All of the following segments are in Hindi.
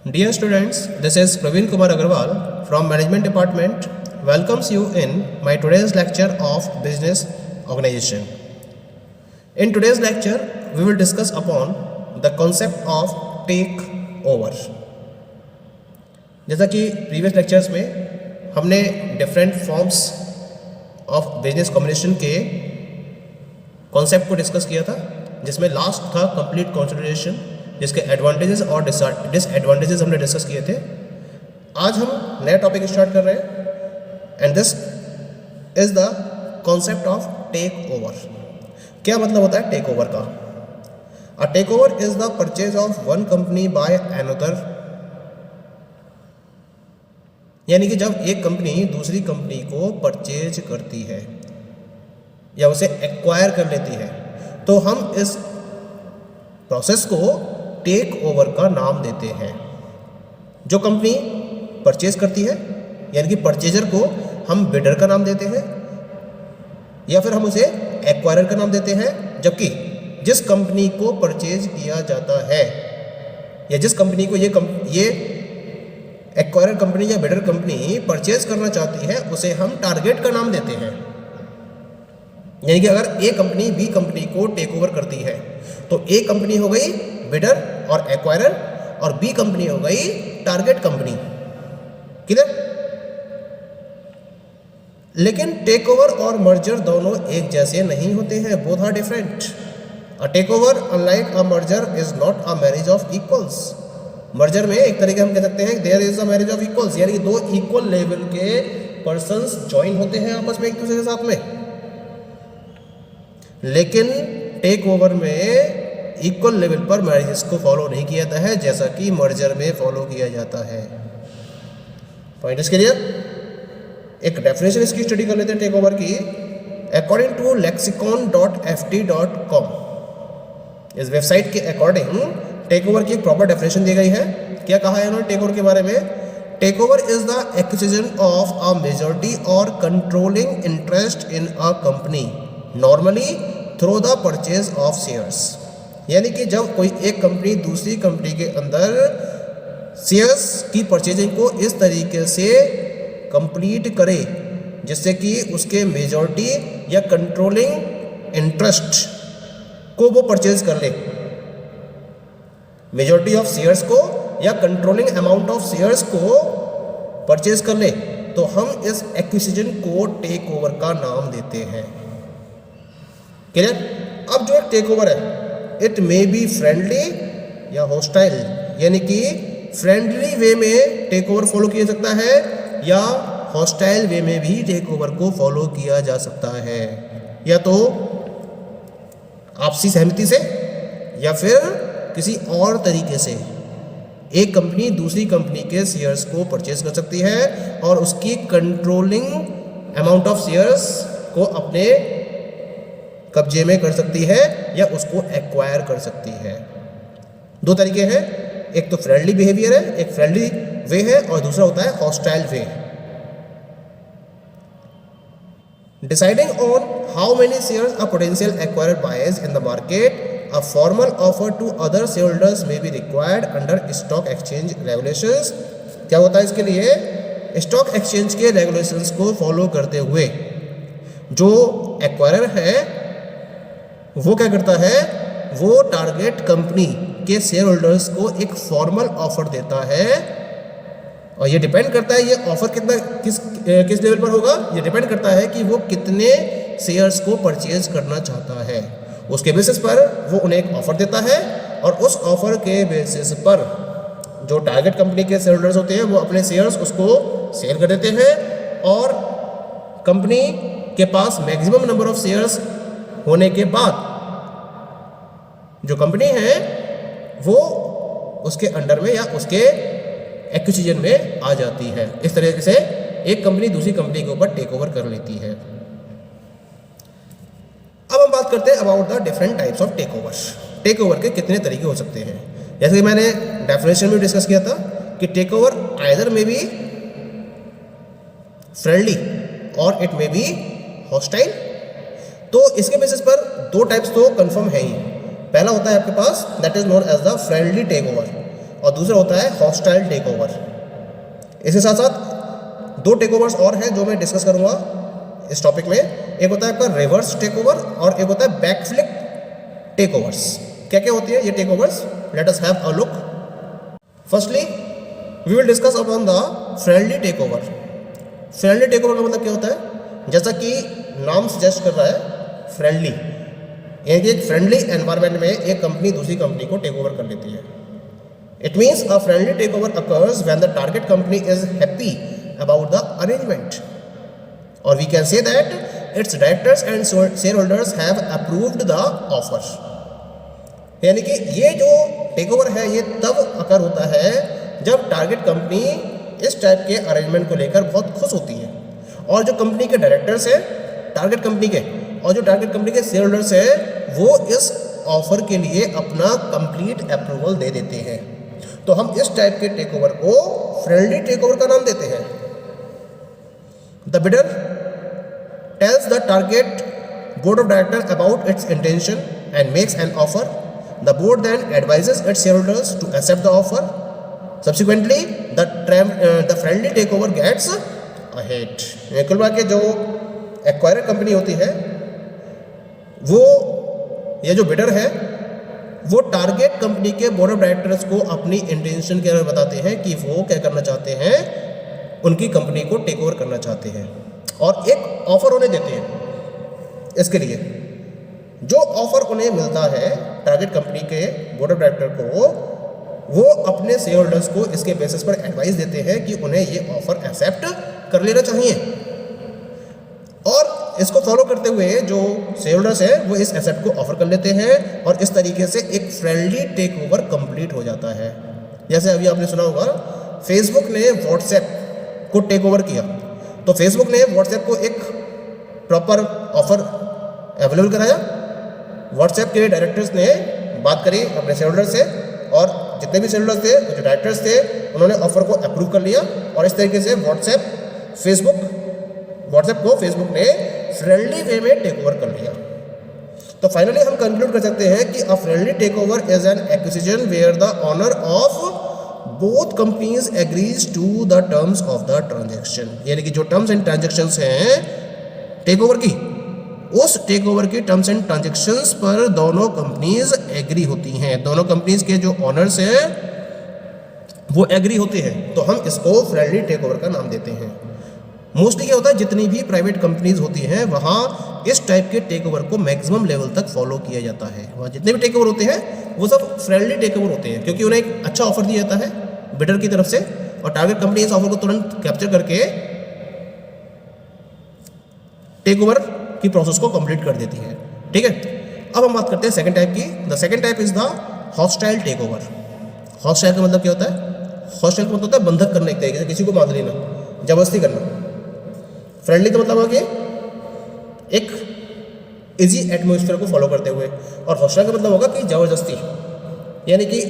Dear students, this is Praveen Kumar Agarwal from Management Department. Welcomes you in my today's lecture of Business Organization. In today's lecture, we will discuss upon the concept of takeover. जैसा कि previous lectures में हमने different forms of business combination के concept को discuss किया था, जिसमें last था complete consolidation, जिसके एडवांटेजेस और डिसएडवांटेजेस हमने डिस्कस किए थे। आज हम नया टॉपिक स्टार्ट कर रहे हैं and this is the concept of take over. क्या मतलब होता है टेक ओवर का? A take over is the purchase of one company by another, यानी कि जब एक कंपनी दूसरी कंपनी को परचेज करती है या उसे एक्वायर कर लेती है तो हम इस प्रोसेस को टेक ओवर का नाम देते हैं। जो कंपनी परचेज करती है यानी कि परचेजर को हम बिडर का नाम देते हैं या फिर हम उसे एक्वायरर का नाम देते हैं, जबकि जिस कंपनी को परचेज किया जाता है या जिस कंपनी को ये एक्वायरर कंपनी या बिडर कंपनी परचेज करना चाहती है उसे हम टारगेट का नाम देते हैं। यानी कि अगर ए कंपनी बी कंपनी को टेक ओवर करती है तो ए कंपनी हो गई बिडर और एक्वायरर और बी कंपनी हो गई टारगेट कंपनी। क्लियर? लेकिन टेक ओवर और मर्जर दोनों एक जैसे नहीं होते हैं, both are different. A take over unlike a merger is not a marriage of equals. Merger में एक तरीके हम कह सकते हैं there is a marriage of equals, यानी कि दो इक्वल लेवल के पर्संस ज्वाइन होते हैं आपस में एक दूसरे के साथ में। लेकिन टेक ओवर में इक्वल लेवल पर मैरिजेस को फॉलो नहीं किया जाता है जैसा कि मर्जर में फॉलो किया जाता है। Point is clear? एक डेफिनेशन इसकी स्टडी कर लेते हैं टेक ओवर की। अकॉर्डिंग टू lexicon.ft.com, इस वेबसाइट के अकॉर्डिंग टेक ओवर की एक प्रॉपर डेफिनेशन दी गई है। क्या कहा है उन्होंने टेक ओवर के बारे में? Take over is the acquisition of a majority और controlling interest in a company normally through the purchase of shares. यानी कि जब कोई एक कंपनी दूसरी कंपनी के अंदर शेयर्स की परचेजिंग को इस तरीके से कंप्लीट करे जिससे कि उसके मेजॉरिटी या कंट्रोलिंग इंटरेस्ट को वो परचेज कर ले, मेजॉरिटी ऑफ शेयर्स को या कंट्रोलिंग अमाउंट ऑफ शेयर्स को परचेज कर ले, तो हम इस एक्विजिशन को टेक ओवर का नाम देते हैं। क्लियर? अब जो एक टेक ओवर है इट मे बी फ्रेंडली या हॉस्टाइल, यानी कि फ्रेंडली वे में टेक ओवर फॉलो किया सकता है या हॉस्टाइल वे में भी टेक ओवर को फॉलो किया जा सकता है, या तो आपसी सहमति से या फिर किसी और तरीके से। एक कंपनी दूसरी कंपनी के शेयर्स को परचेज कर सकती है और उसकी कंट्रोलिंग अमाउंट ऑफ शेयर्स को अपने कब्जे में कर सकती है या उसको एक्वायर कर सकती है। दो तरीके हैं, एक तो फ्रेंडली बिहेवियर है, एक फ्रेंडली वे है और दूसरा होता है hostile way. Deciding on how many shares a potential acquirer buys in the market, a formal offer to other share holders may be required under stock exchange regulations. क्या होता है इसके लिए? स्टॉक एक्सचेंज के रेगुलेशंस को फॉलो करते हुए जो एक्वायरर है वो क्या करता है, वो टारगेट कंपनी के शेयर होल्डर्स को एक फॉर्मल ऑफर देता है और ये डिपेंड करता है ये ऑफर कितना किस लेवल पर होगा। ये डिपेंड करता है कि वो कितने शेयर्स को परचेज करना चाहता है। उसके बेसिस पर वो उन्हें एक ऑफर देता है और उस ऑफर के बेसिस पर जो टारगेट कंपनी के शेयर होल्डर्स होते हैं वो अपने शेयर्स उसको सेल कर देते हैं और कंपनी के पास मैक्सिमम नंबर ऑफ शेयर्स होने के बाद जो कंपनी है वो उसके अंडर में या उसके एक्विजिशन में आ जाती है। इस तरीके से एक कंपनी दूसरी कंपनी के ऊपर टेक ओवर कर लेती है। अब हम बात करते हैं about the different types of take over. Take over के कितने तरीके हो सकते हैं? जैसे कि मैंने डेफिनेशन में डिस्कस किया था कि टेक ओवर आइदर में बी फ्रेंडली और इट मे बी हॉस्टाइल। तो इसके बेसिस पर दो टाइप्स तो कंफर्म है ही। पहला होता है आपके पास that is known as the friendly take over और दूसरा होता है हॉस्टाइल टेक ओवर। इसके साथ साथ 2 टेक ओवर्स और हैं जो मैं डिस्कस करूंगा इस टॉपिक में। एक होता है आपका रिवर्स टेक ओवर और एक होता है बैकफ्लिप टेक ओवर्स। क्या क्या होती है ये take overs? Let us have a look. Firstly we will discuss upon the friendly take over. Friendly take over का मतलब क्या होता है? जैसा कि नाम सजेस्ट कर रहा है, फ्रेंडली, यानी कि एक फ्रेंडली एनवायरनमेंट में एक कंपनी दूसरी कंपनी को टेक ओवर कर लेती है। It means a friendly take over occurs when the target company is happy about the arrangement, और we can say that its directors and share holders have approved the offer. यानी कि ये जो टेक ओवर है ये तब अकर होता है जब टारगेट कंपनी इस टाइप के अरेंजमेंट को लेकर बहुत खुश होती है, और जो कंपनी के डायरेक्टर्स हैं टारगेट कंपनी के, और जो टारगेट कंपनी के शेयर होल्डर्स हैं वो इस ऑफर के लिए अपना कंप्लीट अप्रूवल दे देते हैं। तो हम इस टाइप के टेक ओवर को फ्रेंडली टेक ओवर का नाम देते हैं। The bidder tells the target board of director about its intention and makes an offer. The board then advises its share holders to accept the offer. Subsequently, the friendly takeover gets ahead। कुल मिला के जो एक्वायरर कंपनी होती है वो, ये जो बिडर है वो टारगेट कंपनी के बोर्ड ऑफ डायरेक्टर्स को अपनी इंटेंशन के बारे में बताते हैं कि वो क्या करना चाहते हैं, उनकी कंपनी को टेक ओवर करना चाहते हैं, और एक ऑफर उन्हें देते हैं। इसके लिए जो ऑफर उन्हें मिलता है टारगेट कंपनी के बोर्ड ऑफ डायरेक्टर को, वो अपने शेयर होल्डर्स को इसके बेसिस पर एडवाइस देते हैं कि उन्हें ये ऑफर एक्सेप्ट कर लेना चाहिए, और इसको फॉलो करते हुए जो शेयर होल्डर्स हैं वो इस एक्सेप्ट को ऑफर कर लेते हैं, और इस तरीके से एक फ्रेंडली टेक ओवर कंप्लीट हो जाता है। जैसे अभी आपने सुना होगा फेसबुक ने व्हाट्सएप को टेक ओवर किया, तो फेसबुक ने व्हाट्सएप को एक प्रॉपर ऑफर अवेलेबल कराया। व्हाट्सएप के डायरेक्टर्स ने बात करी अपने शेयर होल्डर से, और जितने भी शेयर होल्डर्स थे, जो डायरेक्टर्स थे, उन्होंने ऑफर को अप्रूव कर लिया, और इस तरीके से व्हाट्सएप को फेसबुक ने फ्रेंडली वे में टेक ओवर कर लिया। तो फाइनली हम कंक्लूड कर सकते हैं कि a friendly take over is an acquisition where the owner of both companies agrees to the terms of the transaction. यानी कि जो टर्म्स एंड ट्रांजैक्शंस हैं टेक ओवर की, उस टेक ओवर के टर्म्स एंड ट्रांजैक्शंस पर दोनों कंपनीज एग्री होती हैं, दोनों कंपनीज के जो ऑनर्स हैं वो एग्री होते हैं, तो हम इसको फ्रेंडली टेक ओवर का नाम देते हैं। मोस्टली क्या होता है, जितनी भी प्राइवेट कंपनीज होती हैं वहाँ इस टाइप के टेक ओवर को मैक्सिमम लेवल तक फॉलो किया जाता है। वहाँ जितने भी टेक ओवर होते हैं वो सब फ्रेंडली टेक ओवर होते हैं, क्योंकि उन्हें एक अच्छा ऑफर दिया जाता है बिडर की तरफ से, और टारगेट कंपनी इस ऑफर को तुरंत कैप्चर करके टेक ओवर की प्रोसेस को कंप्लीट कर देती है। ठीक है, अब हम बात करते हैं सेकंड टाइप की। The second type is the hostile take over. Hostile का मतलब क्या होता है? हॉस्टाइल का मतलब होता है बंधक करने एक तरीके से, किसी को बांध लेना, जबरदस्ती करना। फ्रेंडली का मतलब होगा कि एक इजी एटमोस्फेयर को फॉलो करते हुए, और हॉस्टाइल का मतलब होगा कि जबरदस्ती, यानी कि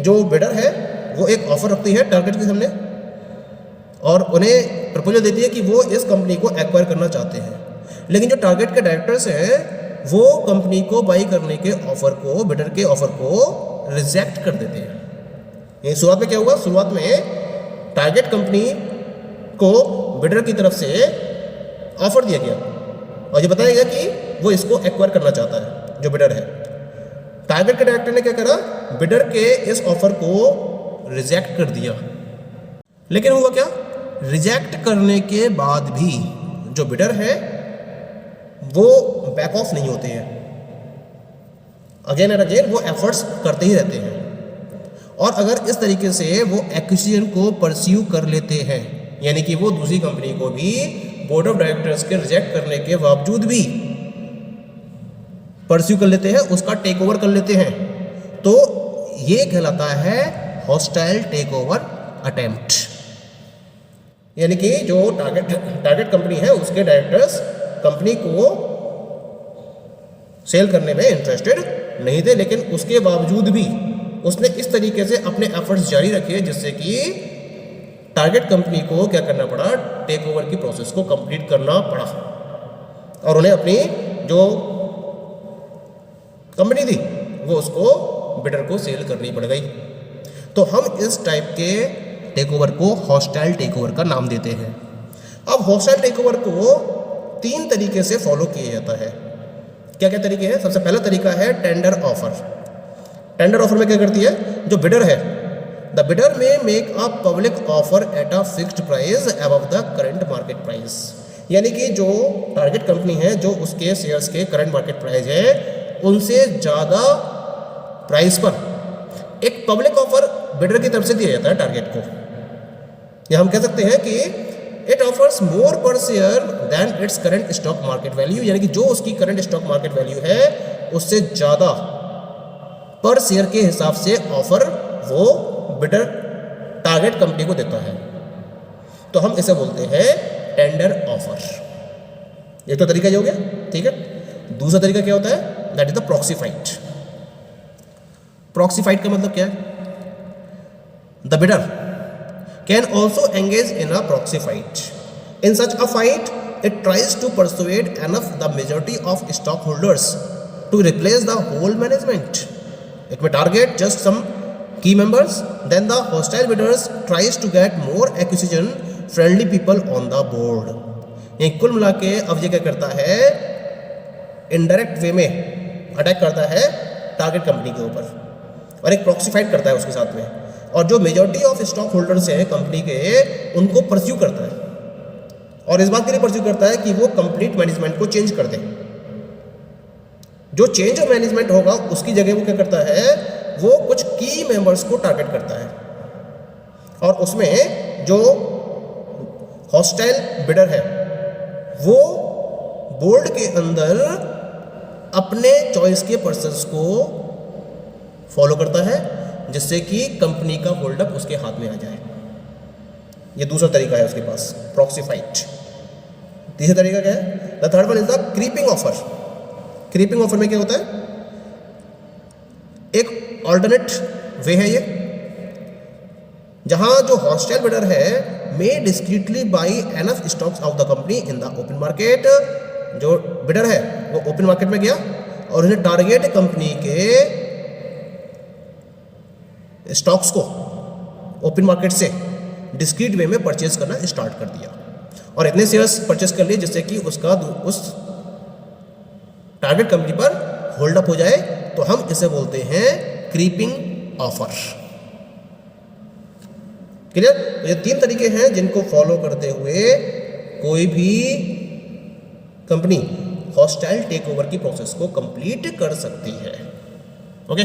जो बिडर है वो एक ऑफर रखती है टारगेट के सामने, और उन्हें प्रपोजल देती है कि वो इस कंपनी को एक्वायर करना चाहते हैं, लेकिन जो टारगेट के डायरेक्टर्स हैं वो कंपनी को बाई करने के ऑफर को, बिडर के ऑफर को रिजेक्ट कर देते हैं। ये शुरुआत में क्या हुआ, शुरुआत में टारगेट कंपनी को बिडर की तरफ से ऑफर दिया गया, और ये बताया गया कि वो इसको एक्वायर करना चाहता है जो बिडर है। टारगेट के डायरेक्टर ने क्या करा, बिडर के इस ऑफर को रिजेक्ट कर दिया। लेकिन हुआ क्या, रिजेक्ट करने के बाद भी जो बिडर है वो बैक ऑफ नहीं होते हैं, अगेन एंड अगेन वो एफर्ट्स करते ही रहते हैं, और अगर इस तरीके से वो एक्विजिशन को परस्यू कर लेते हैं, यानी कि वो दूसरी कंपनी को भी बोर्ड ऑफ डायरेक्टर्स के रिजेक्ट करने के बावजूद भी परस्यू कर लेते हैं, उसका टेक ओवर कर लेते हैं, तो ये कहलाता है हॉस्टाइल टेक ओवर अटेम्प्ट। यानी कि जो टारगेट कंपनी है उसके डायरेक्टर्स कंपनी को सेल करने में इंटरेस्टेड नहीं थे, लेकिन उसके बावजूद भी उसने इस तरीके से अपने एफर्ट्स जारी रखे जिससे कि टारगेट कंपनी को क्या करना पड़ा, टेक ओवर की प्रोसेस को कंप्लीट करना पड़ा, और उन्हें अपनी जो कंपनी थी वो उसको बिडर को सेल करनी पड़ गई। तो हम इस टाइप के टेक ओवर को हॉस्टाइल टेक ओवर का नाम देते हैं। अब हॉस्टाइल टेक ओवर को 3 तरीके से फॉलो किया जाता है। क्या क्या तरीके हैं? सबसे पहला तरीका है टेंडर ऑफर। टेंडर ऑफर में क्या करती है? जो बिडर है, द बिडर में make a public offer at a fixed price above the current market price. यानी कि जो टारगेट कंपनी है, जो उसके शेयर्स के करंट मार्केट प्राइस है उनसे ज़्यादा प्राइस पर एक पब्लिक ऑफर बिडर की तरफ से दिया जाता है टारगेट को। या हम कह सकते हैं कि it offers more per share than its current stock market value, यानी कि जो उसकी करंट स्टॉक मार्केट वैल्यू है उससे ज़्यादा पर शेयर के हिसाब से ऑफर वो बिडर टारगेट कंपनी को देता है। तो हम इसे बोलते हैं टेंडर ऑफर। ये तो तरीका ही हो गया, ठीक है। दूसरा तरीका क्या होता है? That is the proxy fight. Proxy fight का मतलब क्या है? The bidder can also engage in a proxy fight. In such a fight it tries to persuade enough the majority of stock holders to replace the whole management. It may target just some key members, then the hostile bidders tries to get more acquisition friendly people on the board। ये कुल मिला के अब ये क्या करता है? इनडायरेक्ट वे में अटैक करता है टारगेट कंपनी के ऊपर और एक प्रॉक्सी फाइट करता है उसके साथ में, और जो मेजॉरिटी ऑफ स्टॉक होल्डर्स हैं कंपनी के उनको परस्यू करता है। और इस बात के लिए परस्यू करता है कि वो कंप्लीट मैनेजमेंट को चेंज कर दे। जो चेंज ऑफ मैनेजमेंट होगा उसकी जगह वो क्या करता है? वो कुछ की मेंबर्स को टारगेट करता है और उसमें जो हॉस्टाइल बिडर है वो बोर्ड के अंदर अपने चॉइस के पर्सन्स को फॉलो करता है, जिससे कि कंपनी का होल्ड अप उसके हाथ में आ जाए। ये दूसरा तरीका है उसके पास, प्रॉक्सी फाइट। तीसरा तरीका क्या है? The third one is the creeping offer. Creeping offer में क्या होता है? एक ऑल्टरनेट वे है ये, जहां जो हॉस्टाइल बिडर है may discreetly buy enough stocks of the company in the open market. जो बिडर है वो ओपन मार्केट में गया और उसने टारगेट कंपनी के स्टॉक्स को ओपन मार्केट से डिस्क्रीट वे में परचेज करना स्टार्ट कर दिया और इतने शेयर्स परचेज कर लिए जिससे कि उसका उस टारगेट कंपनी पर होल्ड अप हो जाए। तो हम इसे बोलते हैं क्रीपिंग ऑफर। क्लियर? तो ये 3 तरीके हैं जिनको फॉलो करते हुए कोई भी कंपनी हॉस्टाइल टेक ओवर की प्रोसेस को कंप्लीट कर सकती है। ओके।